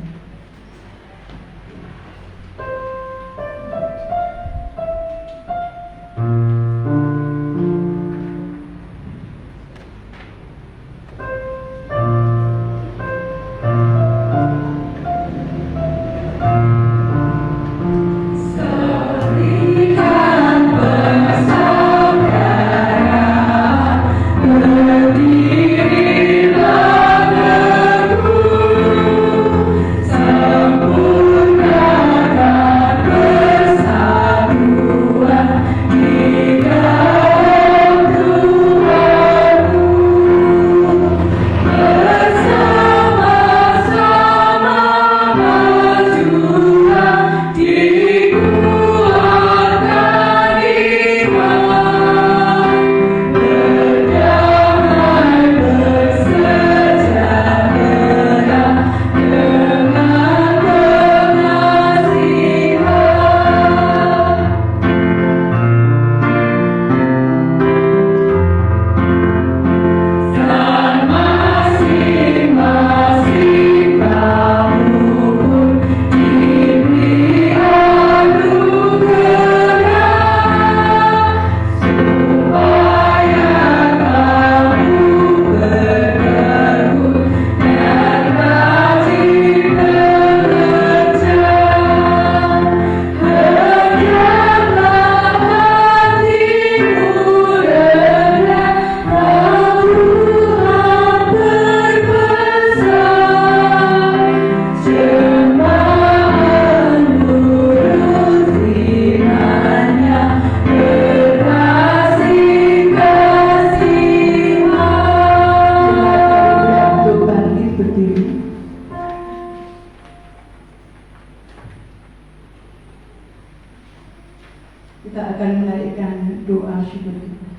Kita akan menaikkan doa syukur kita.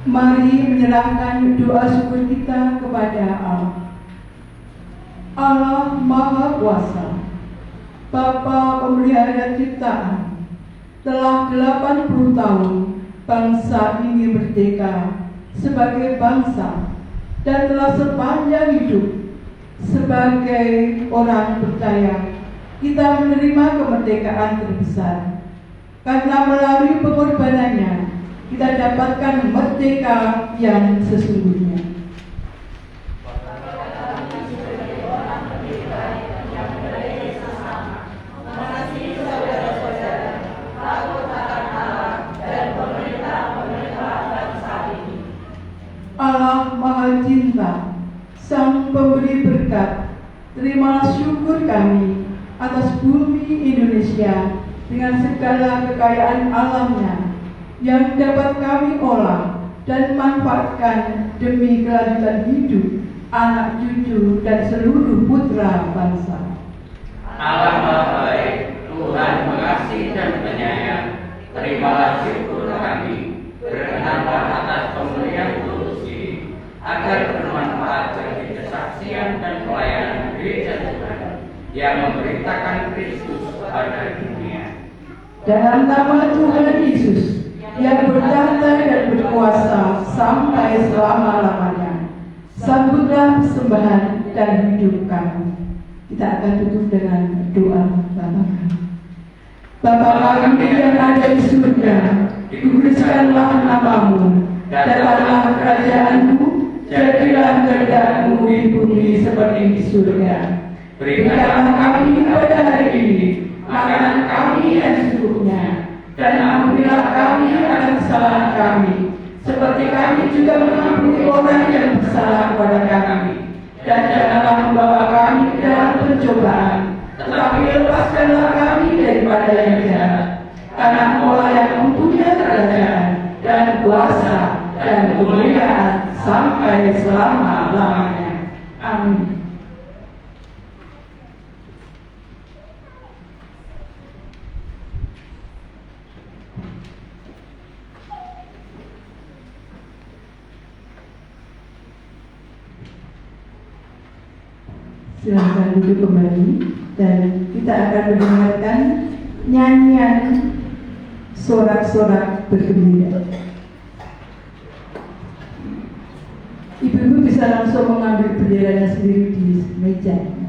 Mari menyerahkan doa syukur kita kepada Allah. Allah Maha Kuasa, Bapa Pemelihara Ciptaan, telah 80 tahun bangsa ini merdeka sebagai bangsa dan telah sepanjang hidup sebagai orang percaya kita menerima kemerdekaan terbesar, karena melalui pengorbanannya kita dapatkan merdeka yang sesungguhnya. Allah Maha Cinta, Sang Pemberi Berkat, terimalah syukur kami atas bumi Indonesia dengan segala kekayaan alamnya yang dapat kami olah dan manfaatkan demi kelanjutan hidup anak cucu dan seluruh putra bangsa. Allah Maha Baik, Tuhan mengasihi dan penyayang, terimalah syukur kami, berkenanlah atas pemberian tulus ini, agar bermanfaat bagi kesaksian dan pelayanan gereja Tuhan yang memberitakan Kristus pada dunia. Dalam nama Tuhan Yesus yang bertahta dan berkuasa sampai selama-lamanya, Sambutlah persembahan dan hidup kami. Kita akan tutup dengan doa Bapa kami. Bapa kami yang ada di surga, dikuduskanlah namamu, datanglah kerajaanmu, jadilah kehendak-Mu di bumi seperti di surga. Berikanlah kami pada hari ini makanan kami yang secukupnya, dan ampunilah kami akan kesalahan kami, seperti kami juga mengampuni orang yang bersalah kepada kami. Dan janganlah membawa kami ke dalam pencobaan, tetapi lepaskanlah kami daripada yang jahat. Karena Maulah yang mempunyai kerajaan dan kuasa dan kemuliaan sampai selama-lamanya. Amin. Silakan duduk kembali dan kita akan mendengarkan nyanyian sorak-sorak bergembira. Ibu-ibu bisa langsung mengambil benderanya sendiri di meja.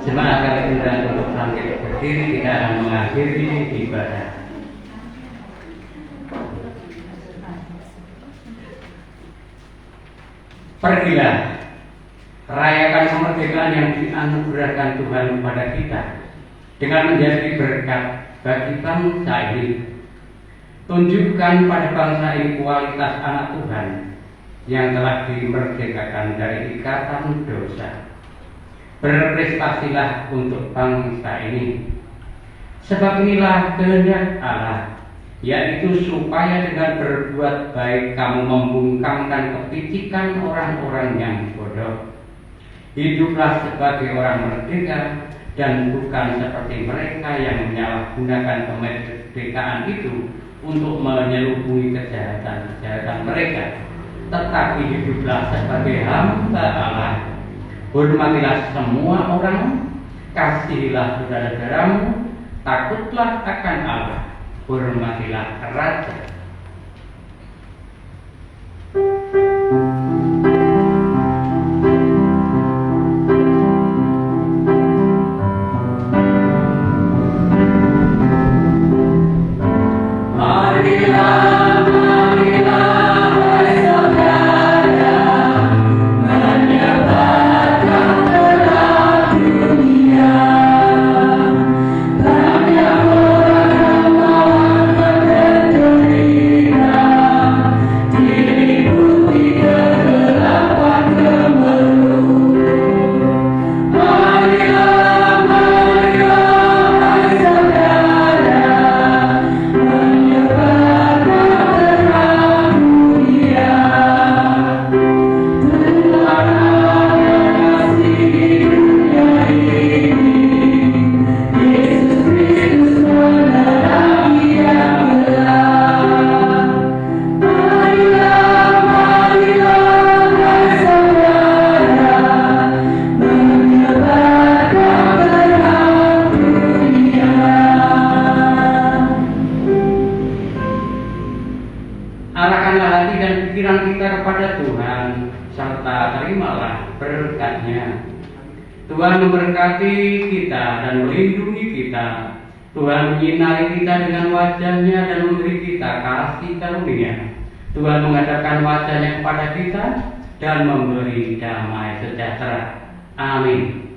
Jemaat kali undang untuk bangkit berdiri, kita akan mengakhiri ibadah. Pergilah, rayakan kemerdekaan yang dianugerahkan Tuhan kepada kita dengan menjadi berkat bagi bangsa ini. Tunjukkan pada bangsa ini kualitas anak Tuhan yang telah dimerdekakan dari ikatan dosa. Berprestasilah untuk bangsa ini, sebab inilah kehendak Allah, yaitu supaya dengan berbuat baik kamu membungkamkan kepicikan orang-orang yang bodoh. Hiduplah sebagai orang merdeka dan bukan seperti mereka yang menyalahgunakan kemerdekaan itu untuk menyelubungi kejahatan mereka. Tetapi hiduplah sebagai hamba Allah. Hormatilah semua orang, kasihilah saudara-saudaramu, takutlah akan Allah, hormatilah raja. Arahkanlah hati dan pikiran kita kepada Tuhan, serta terimalah berkat-Nya. Tuhan memberkati kita dan melindungi kita. Tuhan menyinari kita dengan wajah-Nya dan memberi kita kasih karunia. Tuhan menghadapkan wajah-Nya kepada kita dan memberi damai sejahtera. Amin.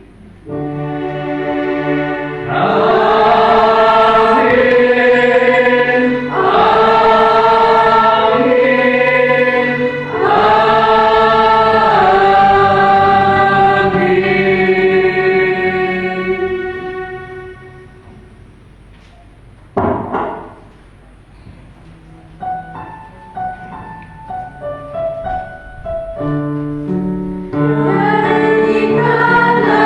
Nyanyikanlah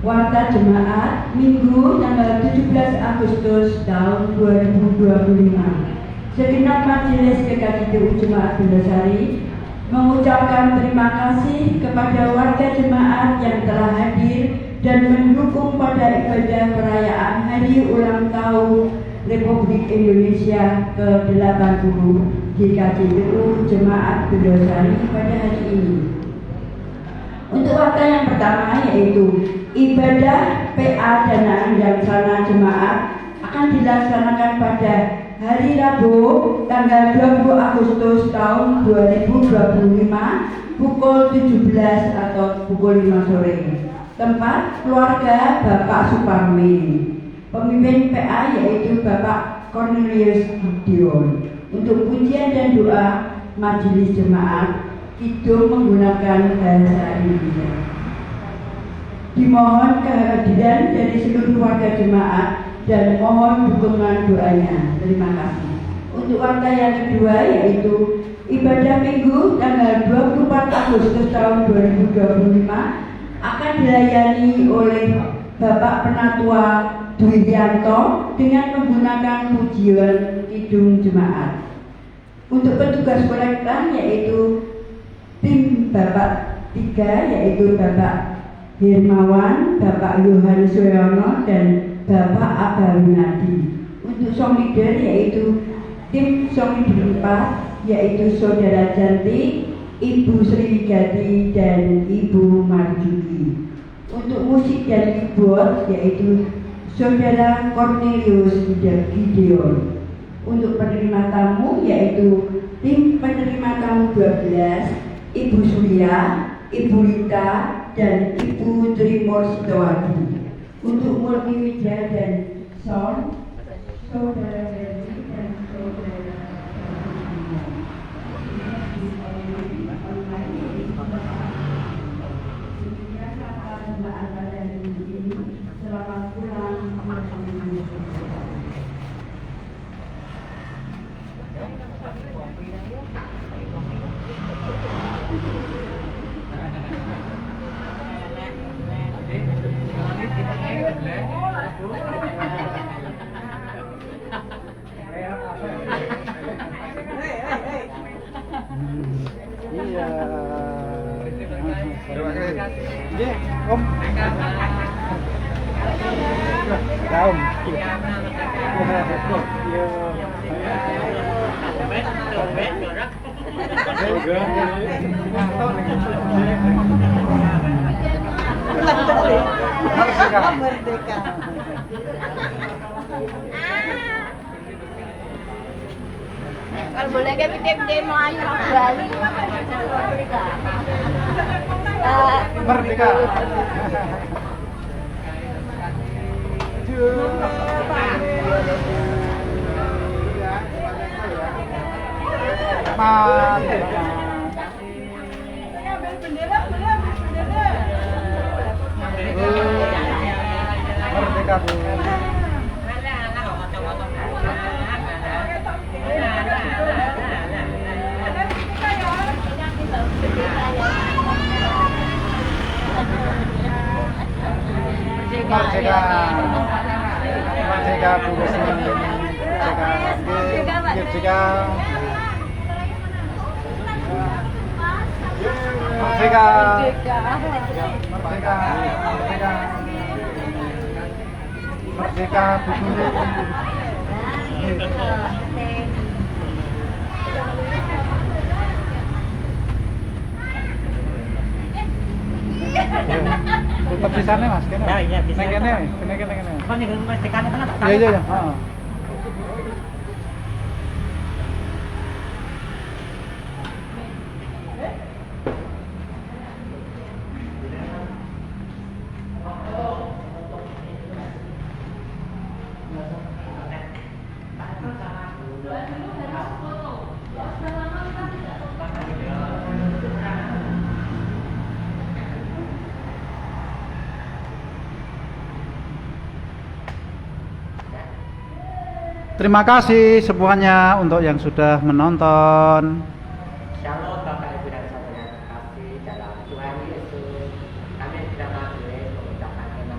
Warta Jemaat Minggu tanggal 17 Agustus tahun 2025. Segenap Majelis GKJDU Jemaat Bendosari mengucapkan terima kasih kepada warga jemaat yang telah hadir dan mendukung pada ibadah perayaan Hari Ulang Tahun Republik Indonesia ke-80 GKJDU Jemaat Bendosari pada hari ini. Untuk warta yang pertama yaitu ibadah PA Dana Andangsana Jemaat akan dilaksanakan pada hari Rabu tanggal 20 Agustus tahun 2025 pukul 17 atau pukul 5 sore. Tempat keluarga Bapak Suparmi. Pemimpin PA yaitu Bapak Cornelius Gideon. Untuk pujian dan doa majelis jemaat itu menggunakan bahasa Indonesia. Dimohon kehadiran dari seluruh warga jemaat dan mohon dukungan doanya. Terima kasih. Untuk warta yang kedua yaitu ibadah Minggu tanggal 24 Agustus tahun 2025 akan dilayani oleh Bapak Penatua Dwiyanto dengan menggunakan pujian kidung jemaat. Untuk petugas kolektan yaitu tim Bapak 3 yaitu Bapak Hirmawan, Bapak Yohanes Soyono dan Bapak Abarunadi. Untuk song leader yaitu tim song leader 4 yaitu Saudara Janti, Ibu Sriwigati dan Ibu Marjuki. Untuk musik dan keyboard yaitu Saudara Cornelius Gideon. Untuk penerima tamu yaitu tim penerima tamu 12 Ibu Surya, Ibu Rita, dan Ibu Trimor Sitowati. Untuk multimedia dan sound, Saudara Wendy dan Saudara selamat pulang. Iya. Terima kasih. Iya, Om. Ya, Om. Merdeka. Kalau boleh kita bikin demo aja Bali. Merdeka. Merdeka. Merdeka Bu. Merdeka. Merdeka Bu Risma. Merdeka. Merdeka. Merdeka. Merdeka. Merdeka. Merdeka Bu Guru. Tetap di sana Mas, kene. Iya, bisa. Kene. Kan ning merdekane tengah tak. Iya, iya, heeh. Terima kasih semuanya untuk yang sudah menonton. Shalom Bapak Ibu dan Saudara terkasih dalam Tuhan Yesus. Kami tidak majelis mengucapkan terima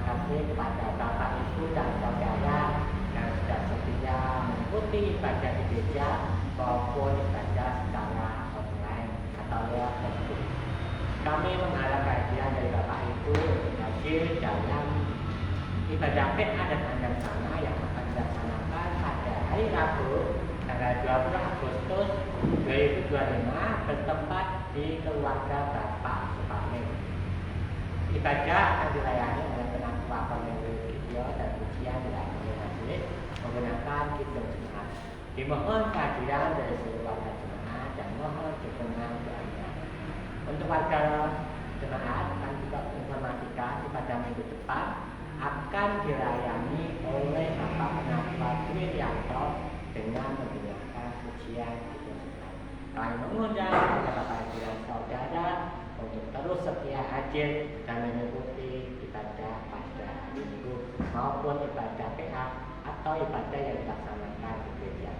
gereja maupun ibadah secara online atau lewat Facebook. Kami mengharap kajian dari Bapak Ibu hadir dalam ibadah PA dan Andam Sana yang akan dilaksanakan pada hari Rabu tanggal 20 Agustus 2025 bertempat di keluarga Bapak Suparmin. Ibadah akan dilayani oleh penanggung pemilu video dan ujian dilayani majelis menggunakan kidung jemaat. Dimohon kehadiran dari seluruh warga jemaat dan mohon dukungan doanya. Untuk warga jemaat akan juga menginformasikan pada minggu depan akan dilayani oleh Bapak Penanggung Triyanto dengan menggunakan ujian kidung jemaat. Kami mengundang kepada Bapak dan saudara untuk terus setia hadir dan mengikuti ibadah pada hari Minggu maupun ibadah PA atau ibadah yang dilaksanakan di gereja.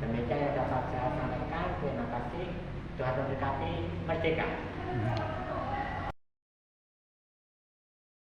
Demikian yang dapat saya sampaikan. Terima kasih. Tuhan memberkati. Merdeka.